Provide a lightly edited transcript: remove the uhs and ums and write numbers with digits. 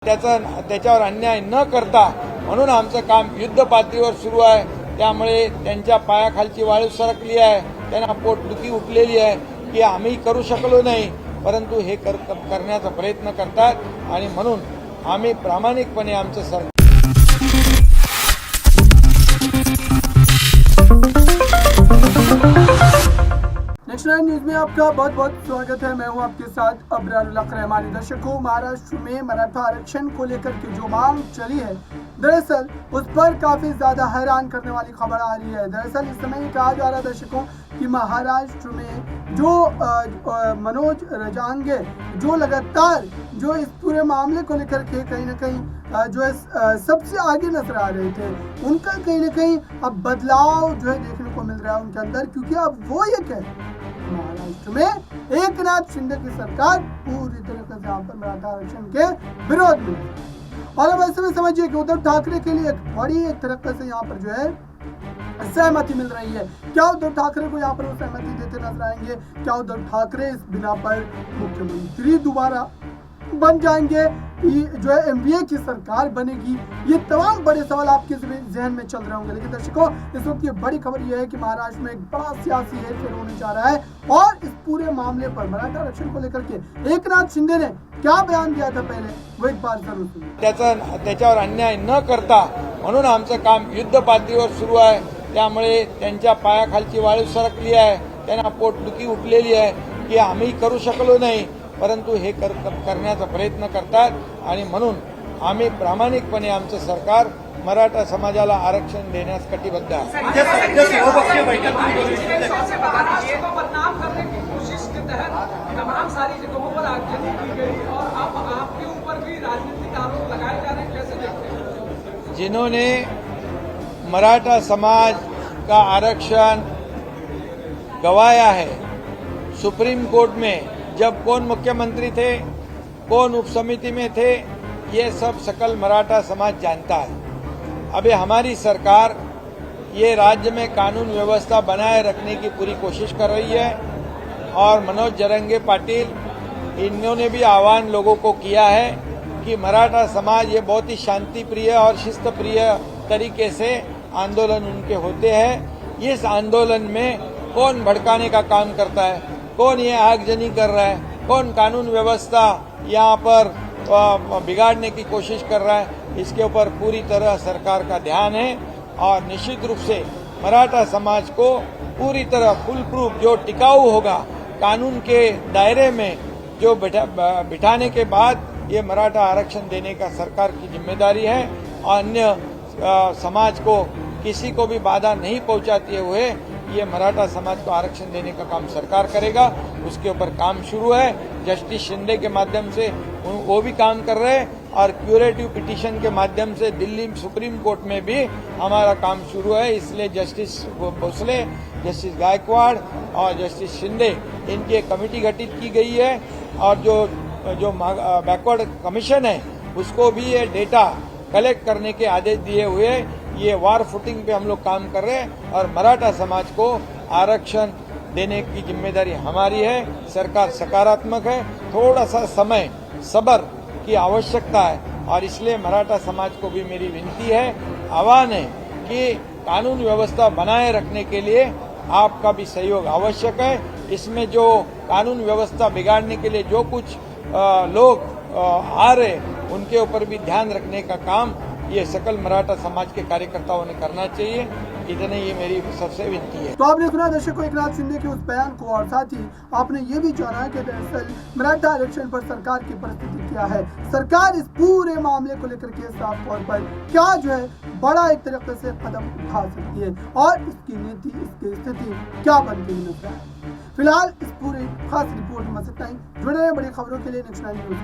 त्याच्यावर अन्याय न करता म्हणून आमचं काम युद्ध पातळीवर सुरू आहे। त्यामुळे त्यांच्या पायाखालची वाळू सरकली आहे, त्यांना पोटदुखी उठलेली आहे की आम्ही करू शकलो नाही, परंतु हे करण्याचा प्रयत्न करतात आणि म्हणून आम्ही प्रामाणिकपणे आमचं सरकार नेशनल न्यूज में आपका बहुत बहुत स्वागत है। मैं हूं आपके साथ अब्रारुल रहमानी। दर्शकों, महाराष्ट्र में मराठा आरक्षण को लेकर के जो मांग चली है, दरअसल उस पर काफी ज्यादा हैरान करने वाली खबर आ रही है। दरअसल इस समय कहा जा रहा है दर्शकों कि महाराष्ट्र में जो मनोज रजांगे जो लगातार जो इस पूरे मामले को लेकर के कहीं ना कहीं जो है सबसे आगे नजर आ रहे थे, उनका कहीं ना कहीं अब बदलाव जो है देखने को मिल रहा है उनके अंदर, क्योंकि अब वो ये कह रहे हैं महाराष्ट्र में एकनाथ शिंदे की सरकार पूरी तरीके से यहाँ पर मराठा आरक्षण के विरोध में है। और अब ऐसे में समझिए कि उद्धव ठाकरे के लिए एक बड़ी एक तरीके से यहाँ पर जो है सहमति मिल रही है। क्या उद्धव ठाकरे को यहाँ पर वो सहमति देते नजर आएंगे? क्या उद्धव ठाकरे इस बिना पर मुख्यमंत्री दोबारा बन जाएंगे? जो है एमवीए की सरकार बनेगी? ये तमाम बड़े सवाल आपके जहन में चल रहे होंगे। लेकिन दर्शकों, इस वक्त ये बड़ी खबर ये है कि महाराष्ट्र में एक बड़ा सियासी हेरफेर होने जा रहा है और इस पूरे मामले पर मराठा आरक्षण को लेकर के एकनाथ शिंदे ने क्या बयान दिया था पहले, वो एक बार जरूर सुनिए। त्याच्यावर अन्याय न करता म्हणून आमचं काम युद्ध पातळीवर सुरू आहे। त्यामुळे त्यांच्या पायाखालची वाळू सरकली आहे, त्यांना पोटदुखी उठलेली आहे की आम्ही करू शकलो नाही, परंतु हे करण्याचा प्रयत्न करतात आणि म्हणून आम्ही प्रामाणिकपणे आमचं सरकार मराठा समाजाला आरक्षण देण्यास कटिबद्ध आहे। जिन्होंने मराठा समाज का आरक्षण गंवाया है, सुप्रीम कोर्ट में जब कौन मुख्यमंत्री थे, कौन उपसमिति में थे, ये सब सकल मराठा समाज जानता है। अभी हमारी सरकार ये राज्य में कानून व्यवस्था बनाए रखने की पूरी कोशिश कर रही है और मनोज जरंगे पाटिल इन्होंने भी आह्वान लोगों को किया है कि मराठा समाज ये बहुत ही शांति प्रिय और शिस्त प्रिय तरीके से आंदोलन उनके होते हैं। इस आंदोलन में कौन भड़काने का काम करता है, कौन ये आगजनी कर रहा है, कौन कानून व्यवस्था यहाँ पर बिगाड़ने की कोशिश कर रहा है, इसके ऊपर पूरी तरह सरकार का ध्यान है और निश्चित रूप से मराठा समाज को पूरी तरह फुल प्रूफ जो टिकाऊ होगा कानून के दायरे में जो बिठाने के बाद ये मराठा आरक्षण देने का सरकार की जिम्मेदारी है और अन्य समाज को किसी को भी बाधा नहीं पहुंचाते हुए ये मराठा समाज को आरक्षण देने का काम सरकार करेगा। उसके ऊपर काम शुरू है, जस्टिस शिंदे के माध्यम से वो भी काम कर रहे हैं और क्यूरेटिव पिटीशन के माध्यम से दिल्ली सुप्रीम कोर्ट में भी हमारा काम शुरू है। इसलिए जस्टिस भोसले, जस्टिस गायकवाड़ और जस्टिस शिंदे इनकी एक कमेटी गठित की गई है और जो बैकवर्ड कमीशन है उसको भी ये डेटा कलेक्ट करने के आदेश दिए हुए ये वार फुटिंग पे हम लोग काम कर रहे हैं और मराठा समाज को आरक्षण देने की जिम्मेदारी हमारी है। सरकार सकारात्मक है, थोड़ा सा समय सब्र की आवश्यकता है और इसलिए मराठा समाज को भी मेरी विनती है, आह्वान है कि कानून व्यवस्था बनाए रखने के लिए आपका भी सहयोग आवश्यक है। इसमें जो कानून व्यवस्था बिगाड़ने के लिए जो कुछ लोग आ रहे उनके ऊपर भी ध्यान रखने का काम ये सकल मराठा समाज के कार्यकर्ताओं ने करना चाहिए। इतने ये मेरी सबसे विनती है। तो आपने सुना दर्शकों एकनाथ शिंदे के उस बयान को और साथ ही आपने ये भी जाना कि दरअसल मराठा आरक्षण पर सरकार की परिस्थिति क्या है, सरकार इस पूरे मामले को लेकर के साफ तौर पर क्या जो है बड़ा एक तरीके से कदम उठा सकती है और इसकी नीति, इसकी स्थिति क्या बनती हुई नजर आए। फिलहाल इस पूरे खास रिपोर्ट में इतना ही। जुड़े रहे बड़ी खबरों के लिए नेशनल न्यूज।